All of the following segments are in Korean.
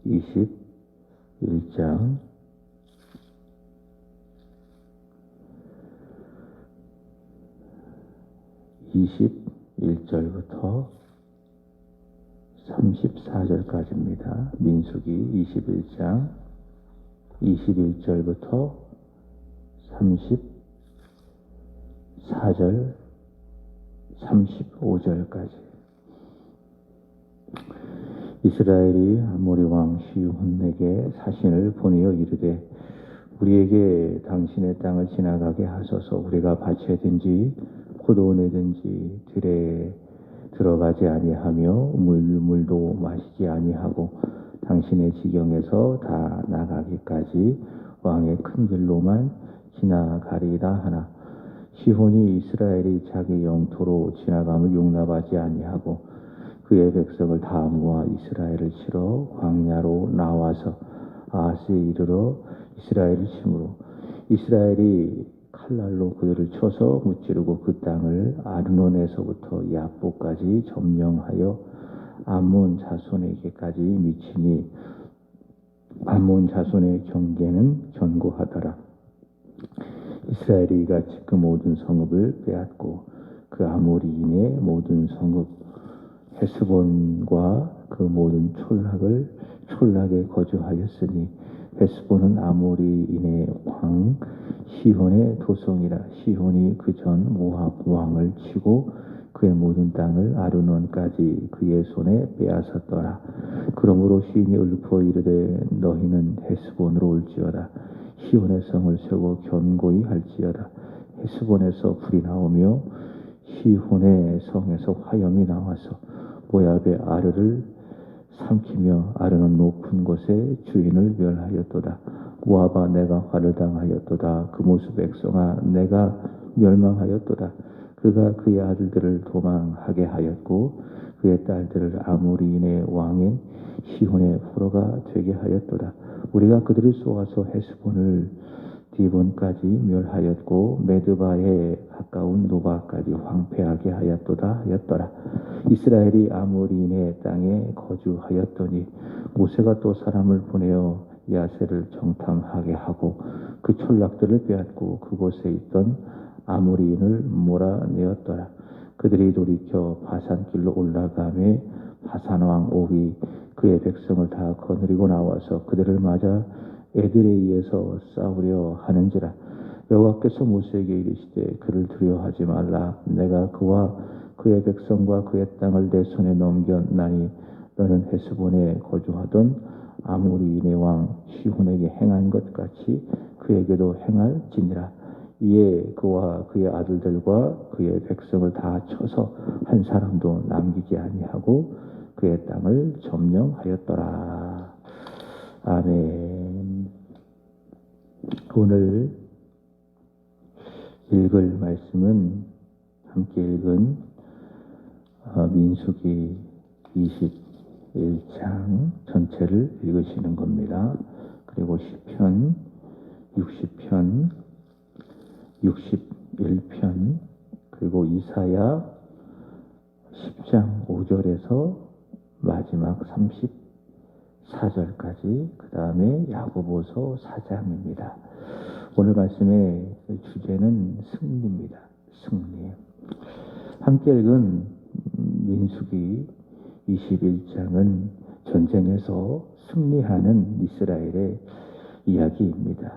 21장 21절부터 34절까지입니다. 민수기 21장 21절부터 34절 35절까지. 이스라엘이 아모리 왕 시혼에게 사신을 보내어 이르되 우리에게 당신의 땅을 지나가게 하소서. 우리가 밭에든지 포도원에든지 들에 들어가지 아니하며 물도 마시지 아니하고 당신의 지경에서 다 나가기까지 왕의 큰 길로만 지나가리이다 하나, 시혼이 이스라엘이 자기 영토로 지나감을 용납하지 아니하고 그의 백성을 다 모아 이스라엘을 치러 광야로 나와서 아하스에 이르러 이스라엘을 치므로 이스라엘이 칼날로 그들을 쳐서 무찌르고 그 땅을 아르논에서부터 야보까지 점령하여 암몬 자손에게까지 미치니 암몬 자손의 경계는 견고하더라. 이스라엘이 이같이 그 모든 성읍을 빼앗고 그 아모리인의 모든 성읍 헤스본과 그 모든 촌락에 거주하였으니 헤스본은 아모리인의 왕 시혼의 도성이라. 시혼이 그 전 모압 왕을 치고 그의 모든 땅을 아르논까지 그의 손에 빼앗았더라. 그러므로 시인이 읊어 이르되 너희는 헤스본으로 올지어다. 시온의 성을 세우고 견고히 할지어다. 헤스본에서 불이 나오며 시혼의 성에서 화염이 나와서 모압의 아르를 삼키며 아르논 높은 곳에 주인을 멸하였도다. 모압아 내가 화를 당하였도다. 그 모습 백성아 내가 멸망하였도다. 그가 그의 아들들을 도망하게 하였고 그의 딸들을 아모리인의 왕인 시혼의 포로가 되게 하였도다. 우리가 그들을 쏘아서 헤스본을 디본까지 멸하였고 메드바에 가까운 노바까지 황폐하게 하였더라. 이스라엘이 아모리인의 땅에 거주하였더니 모세가 또 사람을 보내어 야세를 정탐하게 하고 그 촌락들을 빼앗고 그곳에 있던 아모리인을 몰아내었더라. 그들이 돌이켜 바산길로 올라가매 바산왕 옥이 그의 백성을 다 거느리고 나와서 그들을 맞아 에드레이에서 싸우려 하는지라. 여호와께서 모세에게 이르시되 그를 두려워하지 말라. 내가 그와 그의 백성과 그의 땅을 내 손에 넘겼나니 너는 헤스본에 거주하던 아모리인의 왕 시혼에게 행한 것 같이 그에게도 행할지니라. 이에 그와 그의 아들들과 그의 백성을 다 쳐서 한 사람도 남기지 아니하고 그의 땅을 점령하였더라. 아멘. 오늘 읽을 말씀은 함께 읽은 민수기 21장 전체를 읽으시는 겁니다. 그리고 시편 60편 61편 그리고 이사야 10장 5절에서 마지막 34절까지 그 다음에 야고보서 4장입니다. 오늘 말씀의 주제는 승리입니다. 승리. 함께 읽은 민수기 21장은 전쟁에서 승리하는 이스라엘의 이야기입니다.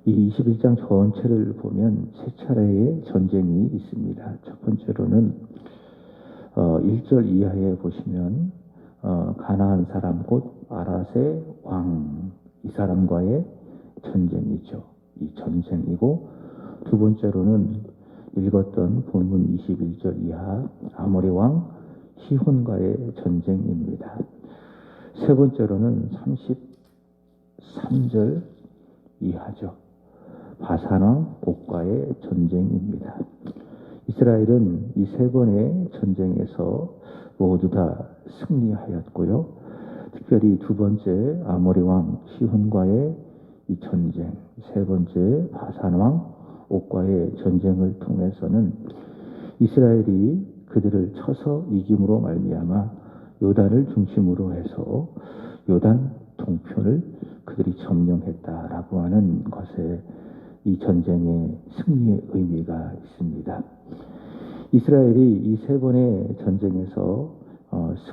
이 21장 전체를 보면 세 차례의 전쟁이 있습니다. 첫 번째로는 1절 이하에 보시면 가나안 사람 곧 아랏의 왕 이 사람과의 전쟁이죠. 이 전쟁이고, 두 번째로는 읽었던 본문 21절 이하 아모리 왕 시혼과의 전쟁입니다. 세 번째로는 33절 이하죠. 바산왕 옥과의 전쟁입니다. 이스라엘은 이 세 번의 전쟁에서 모두 다 승리하였고요. 특별히 두 번째 아모리 왕 시혼과의 이 전쟁, 세 번째 바산왕 옥과의 전쟁을 통해서는 이스라엘이 그들을 쳐서 이김으로 말미암아 요단을 중심으로 해서 요단 동편을 그들이 점령했다라고 하는 것에 이 전쟁의 승리의 의미가 있습니다. 이스라엘이 이 세 번의 전쟁에서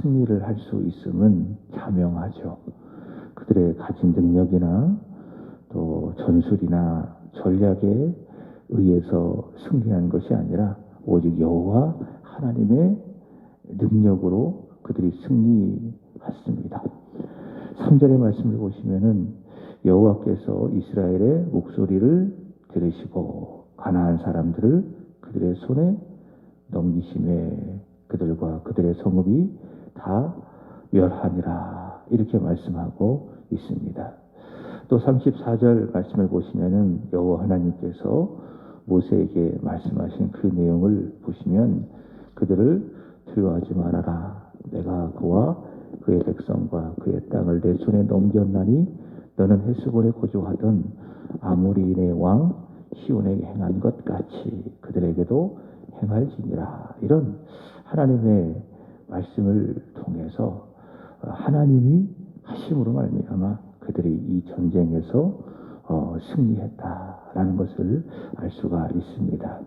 승리를 할 수 있음은 자명하죠. 그들의 가진 능력이나 또 전술이나 전략에 의해서 승리한 것이 아니라 오직 여호와 하나님의 능력으로 그들이 승리했습니다. 3절의 말씀을 보시면은 여호와께서 이스라엘의 목소리를 들으시고 가나안 사람들을 그들의 손에 넘기심에 그들과 그들의 성읍이 다 멸하니라 이렇게 말씀하고 있습니다. 또 34절 말씀을 보시면은 여호와 하나님께서 모세에게 말씀하신 그 내용을 보시면 그들을 두려워하지 말아라. 내가 그와 그의 백성과 그의 땅을 내 손에 넘겼나니 너는 헤스본에 거주하던 아모리인의 왕 시온에게 행한 것 같이 그들에게도 행할지니라. 이런 하나님의 말씀을 통해서 하나님이 하심으로 말미암아 그들이 이 전쟁에서 승리했다라는 것을 알 수가 있습니다.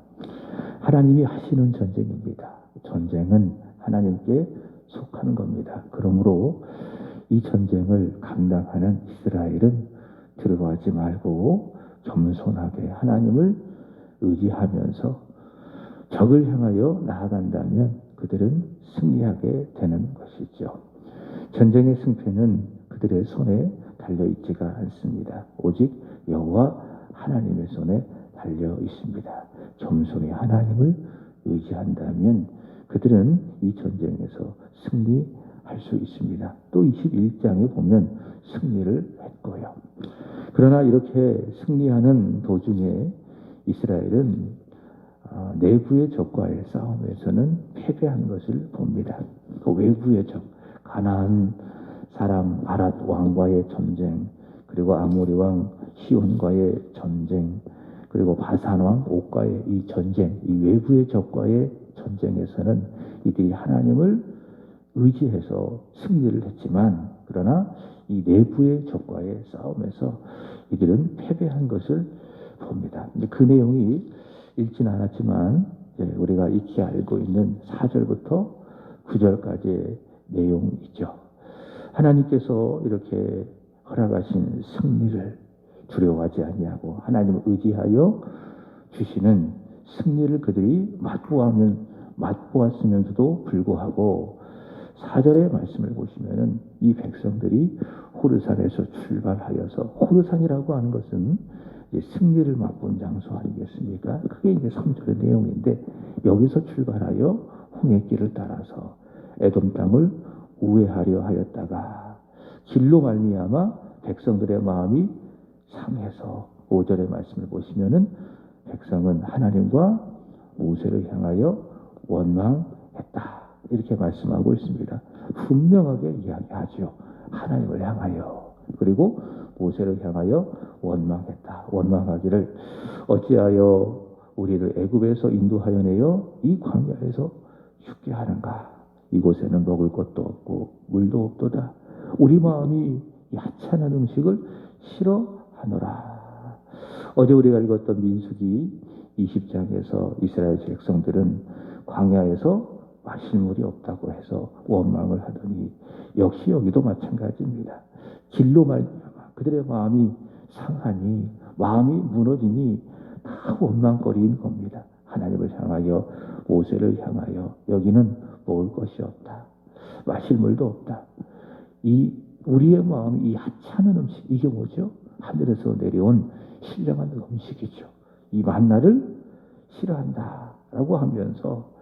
하나님이 하시는 전쟁입니다. 전쟁은 하나님께 속하는 겁니다. 그러므로 이 전쟁을 감당하는 이스라엘은 두려워하지 말고 겸손하게 하나님을 의지하면서 적을 향하여 나아간다면 그들은 승리하게 되는 것이죠. 전쟁의 승패는 그들의 손에 달려있지가 않습니다. 오직 여호와 하나님의 손에 달려 있습니다. 겸손히 하나님을 의지한다면 그들은 이 전쟁에서 승리할 수 있습니다. 또 21장에 보면 승리를 했고요. 그러나 이렇게 승리하는 도중에 이스라엘은 내부의 적과의 싸움에서는 패배한 것을 봅니다. 그 외부의 적, 가나안 사람 아랏 왕과의 전쟁, 그리고 아모리 왕 시온과의 전쟁, 그리고 바산 왕 옥과의 이 전쟁, 이 외부의 적과의 전쟁에서는 이들이 하나님을 의지해서 승리를 했지만, 그러나 이 내부의 적과의 싸움에서 이들은 패배한 것을 봅니다. 그 내용이 읽지는 않았지만 우리가 익히 알고 있는 4절부터 9절까지의 내용이죠. 하나님께서 이렇게 허락하신 승리를 두려워하지 아니하고 하나님을 의지하여 주시는 승리를 그들이 맛보았으면서도 불구하고 4절의 말씀을 보시면은 이 백성들이 호르산에서 출발하여서, 호르산이라고 하는 것은 승리를 맛본 장소 아니겠습니까? 그게 이제 3절의 내용인데, 여기서 출발하여 홍해길을 따라서 에돔 땅을 우회하려 하였다가 길로 말미암아 백성들의 마음이 상해서 5절의 말씀을 보시면은 백성은 하나님과 모세를 향하여 원망했다 이렇게 말씀하고 있습니다. 분명하게 이야기하죠. 하나님을 향하여, 그리고 모세를 향하여 원망했다. 원망하기를 어찌하여 우리를 애굽에서 인도하여 내어 이 광야에서 죽게 하는가. 이곳에는 먹을 것도 없고 물도 없도다. 우리 마음이 이 하찮은 음식을 싫어하노라. 어제 우리가 읽었던 민수기 20장에서 이스라엘 백성들은 광야에서 마실 물이 없다고 해서 원망을 하더니 역시 여기도 마찬가지입니다. 길로 말미암아 그들의 마음이 상하니, 마음이 무너지니 다 원망거리인 겁니다. 하나님을 향하여, 모세를 향하여 여기는 먹을 것이 없다. 마실 물도 없다. 이 우리의 마음이 이 하찮은 음식, 이게 뭐죠? 하늘에서 내려온 신령한 음식이죠. 이 만나를 싫어한다 라고 하면서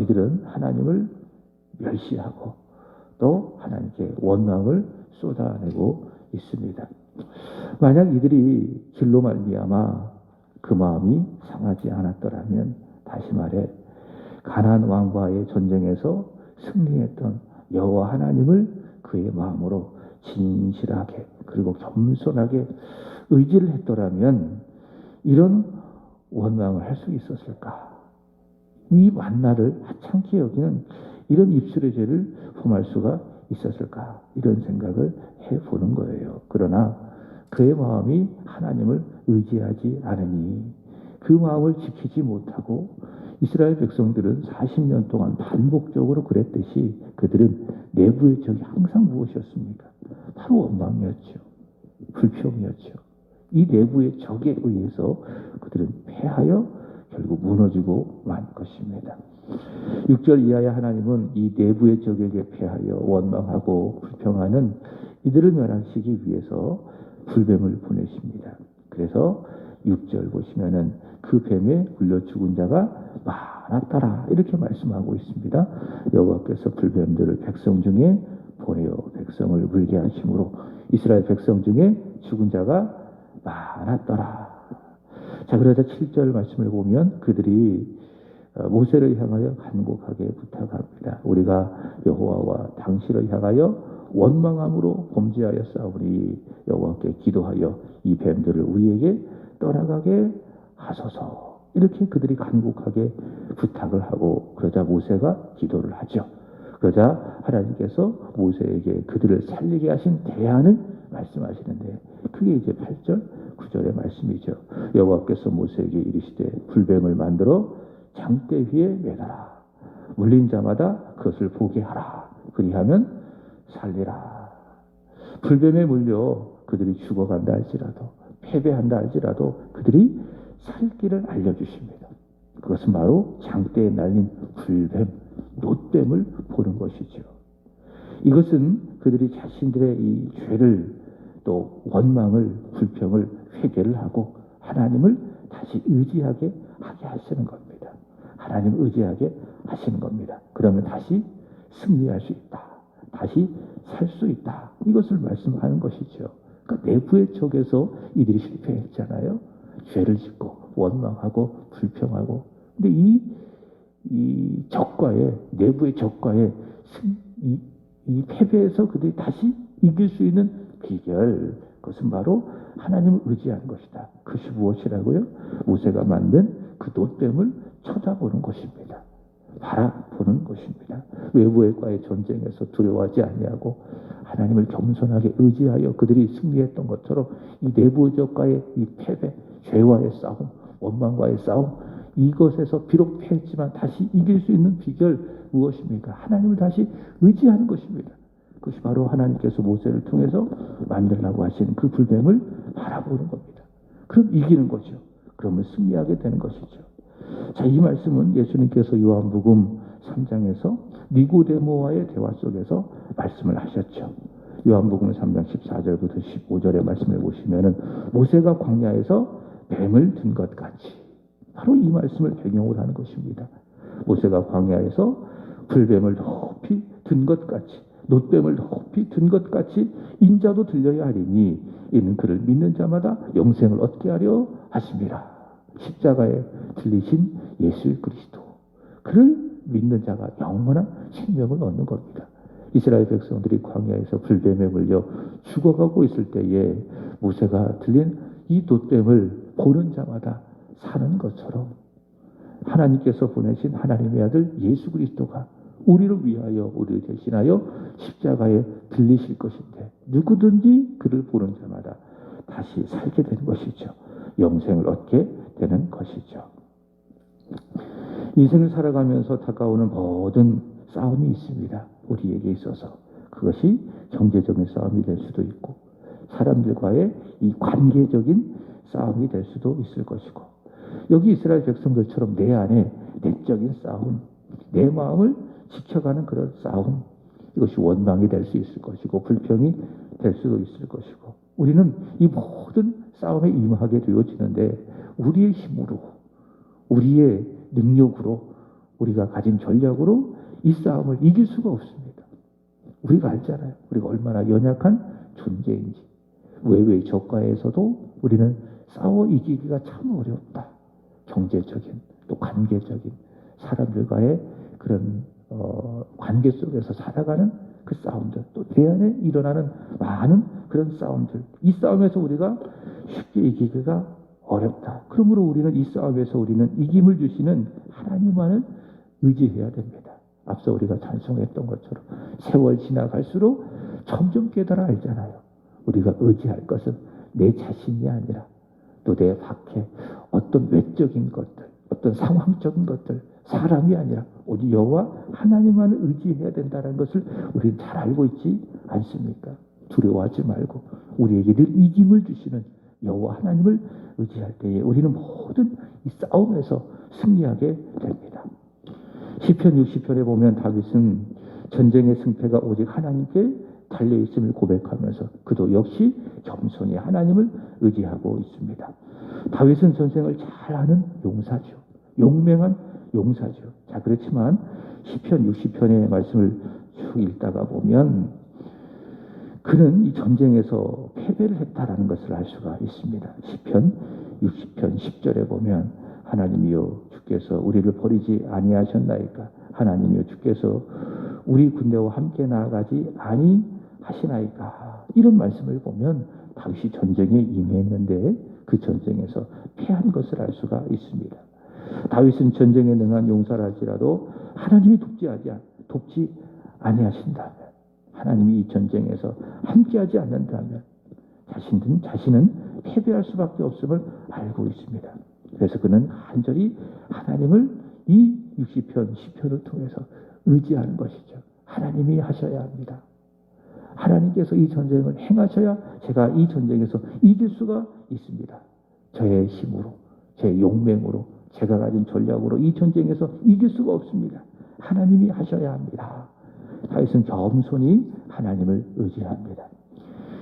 이들은 하나님을 멸시하고 또 하나님께 원망을 쏟아내고 있습니다. 만약 이들이 길로 말미암아 그 마음이 상하지 않았더라면, 다시 말해 가나안 왕과의 전쟁에서 승리했던 여호와 하나님을 그의 마음으로 진실하게 그리고 겸손하게 의지를 했더라면 이런 원망을 할 수 있었을까? 이 만나를 하찮게 여기는 이런 입술의 죄를 범할 수가 있었을까? 이런 생각을 해보는 거예요. 그러나 그의 마음이 하나님을 의지하지 않으니 그 마음을 지키지 못하고 이스라엘 백성들은 40년 동안 반복적으로 그랬듯이 그들은 내부의 적이 항상 무엇이었습니까? 바로 원망이었죠. 불평이었죠. 이 내부의 적에 의해서 그들은 패하여 결국 무너지고 만 것입니다. 6절 이하의 하나님은 이 내부의 적에게 패하여 원망하고 불평하는 이들을 멸하시기 위해서 불뱀을 보내십니다. 그래서 6절 보시면은 그 뱀에 물려 죽은 자가 많았더라 이렇게 말씀하고 있습니다. 여호와께서 불뱀들을 백성 중에 보내어 백성을 물게 하심으로 이스라엘 백성 중에 죽은 자가 많았더라. 자, 그러자 7절 말씀을 보면 그들이 모세를 향하여 간곡하게 부탁합니다. 우리가 여호와와 당신을 향하여 원망함으로 범죄하여 싸우니 여호와께 기도하여 이 뱀들을 우리에게 떠나가게 하소서. 이렇게 그들이 간곡하게 부탁을 하고 그러자 모세가 기도를 하죠. 그러자 하나님께서 모세에게 그들을 살리게 하신 대안을 말씀하시는데 그게 이제 8절, 9절의 말씀이죠. 여호와께서 모세에게 이르시되 불뱀을 만들어 장대 위에 매달아 물린 자마다 그것을 보게 하라. 그리하면 살리라. 불뱀에 물려 그들이 죽어간다 할지라도 패배한다 할지라도 그들이 살 길을 알려주십니다. 그것은 바로 장대에 날린 불뱀, 놋뱀을 보는 것이죠. 이것은 그들이 자신들의 이 죄를 또 원망을, 불평을 회개를 하고 하나님을 다시 의지하게 하게 하시는 겁니다. 하나님을 의지하게 하시는 겁니다. 그러면 다시 승리할 수 있다. 다시 살 수 있다. 이것을 말씀하는 것이죠. 그러니까 내부의 적에서 이들이 실패했잖아요. 죄를 짓고 원망하고 불평하고. 근데 이 적과의 내부의 적과의 이 패배에서 그들이 다시 이길 수 있는 비결, 그것은 바로 하나님을 의지하는 것이다. 그것이 무엇이라고요? 모세가 만든 그 놋뱀을 쳐다보는 것입니다. 바라보는 것입니다. 외부과의 전쟁에서 두려워하지 아니하고 하나님을 겸손하게 의지하여 그들이 승리했던 것처럼 이 내부적과의 이 패배, 죄와의 싸움, 원망과의 싸움, 이것에서 비록 패했지만 다시 이길 수 있는 비결 무엇입니까? 하나님을 다시 의지하는 것입니다. 그것이 바로 하나님께서 모세를 통해서 만들라고 하신 그 불뱀을 바라보는 겁니다. 그럼 이기는 거죠. 그러면 승리하게 되는 것이죠. 자, 이 말씀은 예수님께서 요한복음 3장에서 니고데모와의 대화 속에서 말씀을 하셨죠. 요한복음 3장 14절부터 15절의 말씀을 보시면은 모세가 광야에서 뱀을 든 것 같이 바로 이 말씀을 배경으로 하는 것입니다. 모세가 광야에서 불뱀을 높이 든 것 같이 놋뱀을 높이 든 것 같이 인자도 들려야 하리니 이는 그를 믿는 자마다 영생을 얻게 하려 하심이라. 십자가에 들리신 예수 그리스도, 그를 믿는 자가 영원한 생명을 얻는 겁니다. 이스라엘 백성들이 광야에서 불뱀에 물려 죽어가고 있을 때에 모세가 들린 이 돛뱀을 보는 자마다 사는 것처럼 하나님께서 보내신 하나님의 아들 예수 그리스도가 우리를 위하여 우리를 대신하여 십자가에 들리실 것인데 누구든지 그를 보는 자마다 다시 살게 되는 것이죠. 영생을 얻게 되는 것이죠. 인생을 살아가면서 다가오는 모든 싸움이 있습니다. 우리에게 있어서 그것이 경제적인 싸움이 될 수도 있고 사람들과의 이 관계적인 싸움이 될 수도 있을 것이고 여기 이스라엘 백성들처럼 내 안에 내적인 싸움, 내 마음을 지켜가는 그런 싸움, 이것이 원망이 될 수 있을 것이고 불평이 될 수도 있을 것이고 우리는 이 모든 싸움에 임하게 되어지는데 우리의 힘으로 우리의 능력으로 우리가 가진 전략으로 이 싸움을 이길 수가 없습니다. 우리가 알잖아요. 우리가 얼마나 연약한 존재인지. 외외 적과에서도 우리는 싸워 이기기가 참 어렵다. 경제적인 또 관계적인 사람들과의 그런 관계 속에서 살아가는 그 싸움들, 또 내 안에 일어나는 많은 그런 싸움들, 이 싸움에서 우리가 쉽게 이기기가 어렵다. 그러므로 우리는 이 싸움에서 우리는 이김을 주시는 하나님만을 의지해야 됩니다. 앞서 우리가 찬송했던 것처럼 세월 지나갈수록 점점 깨달아 알잖아요. 우리가 의지할 것은 내 자신이 아니라 또 내 밖에 어떤 외적인 것들, 어떤 상황적인 것들, 사람이 아니라 오직 여호와 하나님만을 의지해야 된다는 것을 우리는 잘 알고 있지 않습니까? 두려워하지 말고 우리에게 늘 이김을 주시는 여호와 하나님을 의지할 때에 우리는 모든 이 싸움에서 승리하게 됩니다. 시편 60편에 보면 다윗은 전쟁의 승패가 오직 하나님께 달려있음을 고백하면서 그도 역시 겸손히 하나님을 의지하고 있습니다. 다윗은 전쟁을 잘하는 용사죠. 용맹한 용사죠. 자, 그렇지만 시편 60편의 말씀을 쭉 읽다가 보면 그는 이 전쟁에서 패배를 했다라는 것을 알 수가 있습니다. 시편 60편 10절에 보면 하나님이여 주께서 우리를 버리지 아니하셨나이까? 하나님이여 주께서 우리 군대와 함께 나아가지 아니하시나이까? 이런 말씀을 보면 다윗이 전쟁에 임했는데 그 전쟁에서 패한 것을 알 수가 있습니다. 다윗은 전쟁에 능한 용사랄지라도 하나님이 돕지 아니하신다면, 하나님이 이 전쟁에서 함께하지 않는다면 자신은 패배할 수밖에 없음을 알고 있습니다. 그래서 그는 간절히 하나님을 이 60편, 10편을 통해서 의지하는 것이죠. 하나님이 하셔야 합니다. 하나님께서 이 전쟁을 행하셔야 제가 이 전쟁에서 이길 수가 있습니다. 저의 힘으로, 제 용맹으로, 제가 가진 전략으로 이 전쟁에서 이길 수가 없습니다. 하나님이 하셔야 합니다. 다윗은 겸손히 하나님을 의지합니다.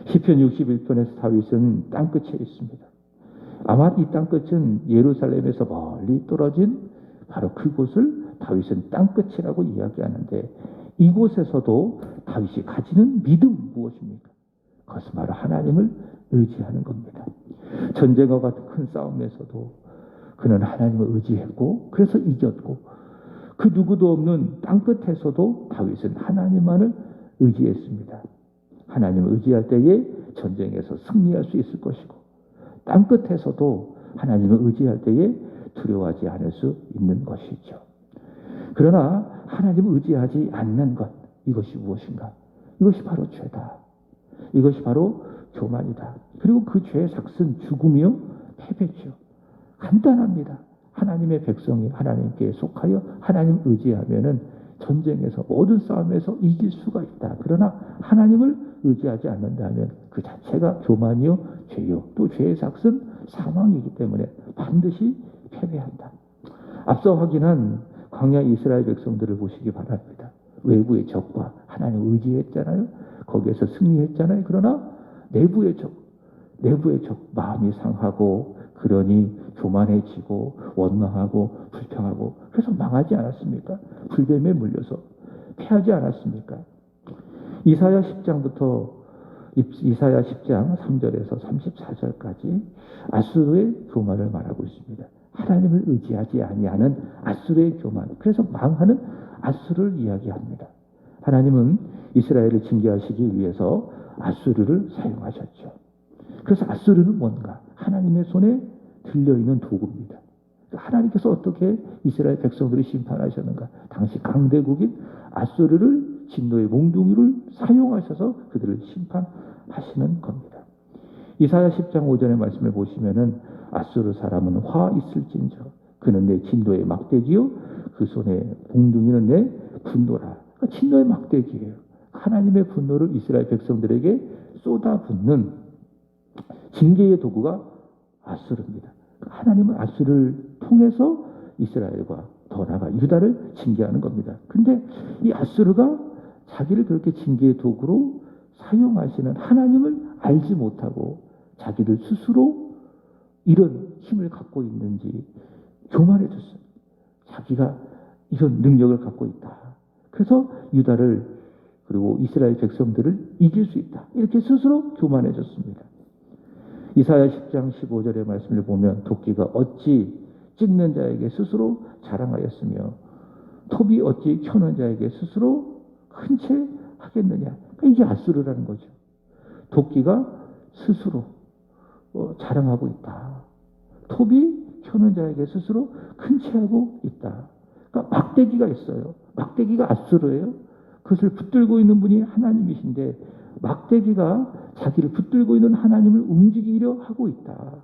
시편 61편에서 다윗은 땅끝에 있습니다. 아마 이 땅끝은 예루살렘에서 멀리 떨어진 바로 그곳을 다윗은 땅끝이라고 이야기하는데 이곳에서도 다윗이 가지는 믿음 무엇입니까? 그것은 바로 하나님을 의지하는 겁니다. 전쟁과 같은 큰 싸움에서도 그는 하나님을 의지했고 그래서 이겼고 그 누구도 없는 땅끝에서도 다윗은 하나님만을 의지했습니다. 하나님을 의지할 때에 전쟁에서 승리할 수 있을 것이고 땅끝에서도 하나님을 의지할 때에 두려워하지 않을 수 있는 것이죠. 그러나 하나님을 의지하지 않는 것, 이것이 무엇인가? 이것이 바로 죄다. 이것이 바로 교만이다. 그리고 그 죄의 삭은 죽음이요 패배죠. 간단합니다. 하나님의 백성이 하나님께 속하여 하나님을 의지하면은 전쟁에서 모든 싸움에서 이길 수가 있다. 그러나 하나님을 의지하지 않는다면 그 자체가 교만이요 죄요 또 죄의 삭은 사망이기 때문에 반드시 패배한다. 앞서 확인한 광야 이스라엘 백성들을 보시기 바랍니다. 외부의 적과 하나님을 의지했잖아요. 거기에서 승리했잖아요. 그러나 내부의 적 마음이 상하고 그러니 교만해지고 원망하고 불평하고 그래서 망하지 않았습니까? 불뱀에 물려서 패하지 않았습니까? 이사야 10장 3절에서 34절까지 아수르의 교만을 말하고 있습니다. 하나님을 의지하지 아니하는 아수르의 교만, 그래서 망하는 아수르를 이야기합니다. 하나님은 이스라엘을 징계하시기 위해서 아수르를 사용하셨죠. 그래서 아수르는 뭔가? 하나님의 손에 들려있는 도구입니다. 하나님께서 어떻게 이스라엘 백성들을 심판하셨는가? 당시 강대국인 아수르를 진노의 몽둥이를 사용하셔서 그들을 심판하시는 겁니다. 이사야 10장 5절의 말씀을 보시면은 아수르 사람은 화 있을진저 그는 내 진노의 막대기요 그 손에 몽둥이는 내 분노라. 그러니까 진노의 막대기예요. 하나님의 분노를 이스라엘 백성들에게 쏟아붓는 징계의 도구가 아수르입니다. 하나님은 아수르를 통해서 이스라엘과 더 나아가 유다를 징계하는 겁니다. 근데 이 아수르가 자기를 그렇게 징계의 도구로 사용하시는 하나님을 알지 못하고 자기들 스스로 이런 힘을 갖고 있는지 교만해졌어요. 자기가 이런 능력을 갖고 있다. 그래서 유다를 그리고 이스라엘 백성들을 이길 수 있다. 이렇게 스스로 교만해졌습니다. 이사야 10장 15절의 말씀을 보면 도끼가 어찌 찍는 자에게 스스로 자랑하였으며 톱이 어찌 켜는 자에게 스스로 큰 채 하겠느냐. 그러니까 이게 아수르라는 거죠. 도끼가 스스로 자랑하고 있다. 톱이 켜는 자에게 스스로 큰 채 하고 있다. 그러니까 막대기가 있어요. 막대기가 앗수르예요. 그것을 붙들고 있는 분이 하나님이신데 막대기가 자기를 붙들고 있는 하나님을 움직이려 하고 있다.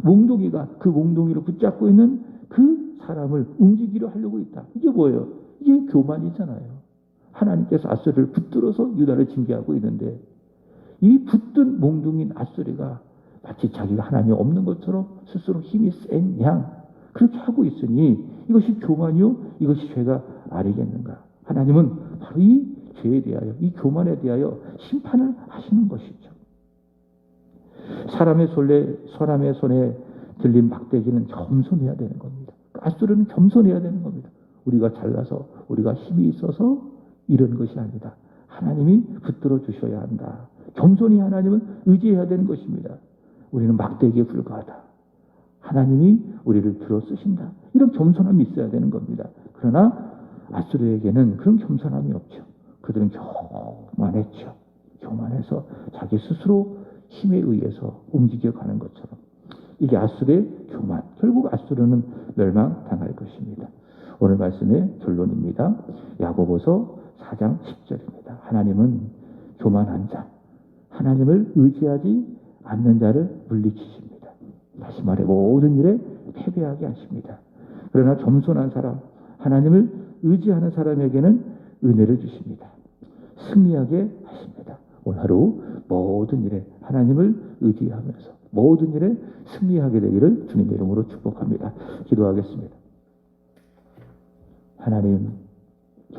몽둥이가 그 몽둥이를 붙잡고 있는 그 사람을 움직이려 하려고 있다. 이게 뭐예요? 이게 교만이잖아요. 하나님께서 앗수르를 붙들어서 유다를 징계하고 있는데 이 붙든 몽둥이인 앗수르가 마치 자기가 하나님이 없는 것처럼 스스로 힘이 센 양 그렇게 하고 있으니 이것이 교만이요? 이것이 죄가 아니겠는가? 하나님은 바로 이 죄에 대하여 이 교만에 대하여 심판을 하시는 것이죠. 사람의 손에 들린 막대기는 겸손해야 되는 겁니다. 앗수르는 겸손해야 되는 겁니다. 우리가 잘나서 우리가 힘이 있어서 이런 것이 아니다. 하나님이 붙들어 주셔야 한다. 겸손히 하나님을 의지해야 되는 것입니다. 우리는 막대기에 불과하다. 하나님이 우리를 들어 쓰신다. 이런 겸손함이 있어야 되는 겁니다. 그러나 앗수르에게는 그런 겸손함이 없죠. 그들은 교만했죠. 교만해서 자기 스스로 힘에 의해서 움직여가는 것처럼. 이게 앗수르의 교만. 결국 앗수르는 멸망당할 것입니다. 오늘 말씀의 결론입니다. 야고보서 4장 10절입니다. 하나님은 교만한 자, 하나님을 의지하지 않는 자를 물리치십니다. 다시 말해 모든 일에 패배하게 하십니다. 그러나 겸손한 사람, 하나님을 의지하는 사람에게는 은혜를 주십니다. 승리하게 하십니다. 오늘 하루 모든 일에 하나님을 의지하면서 모든 일에 승리하게 되기를 주님의 이름으로 축복합니다. 기도하겠습니다. 하나님,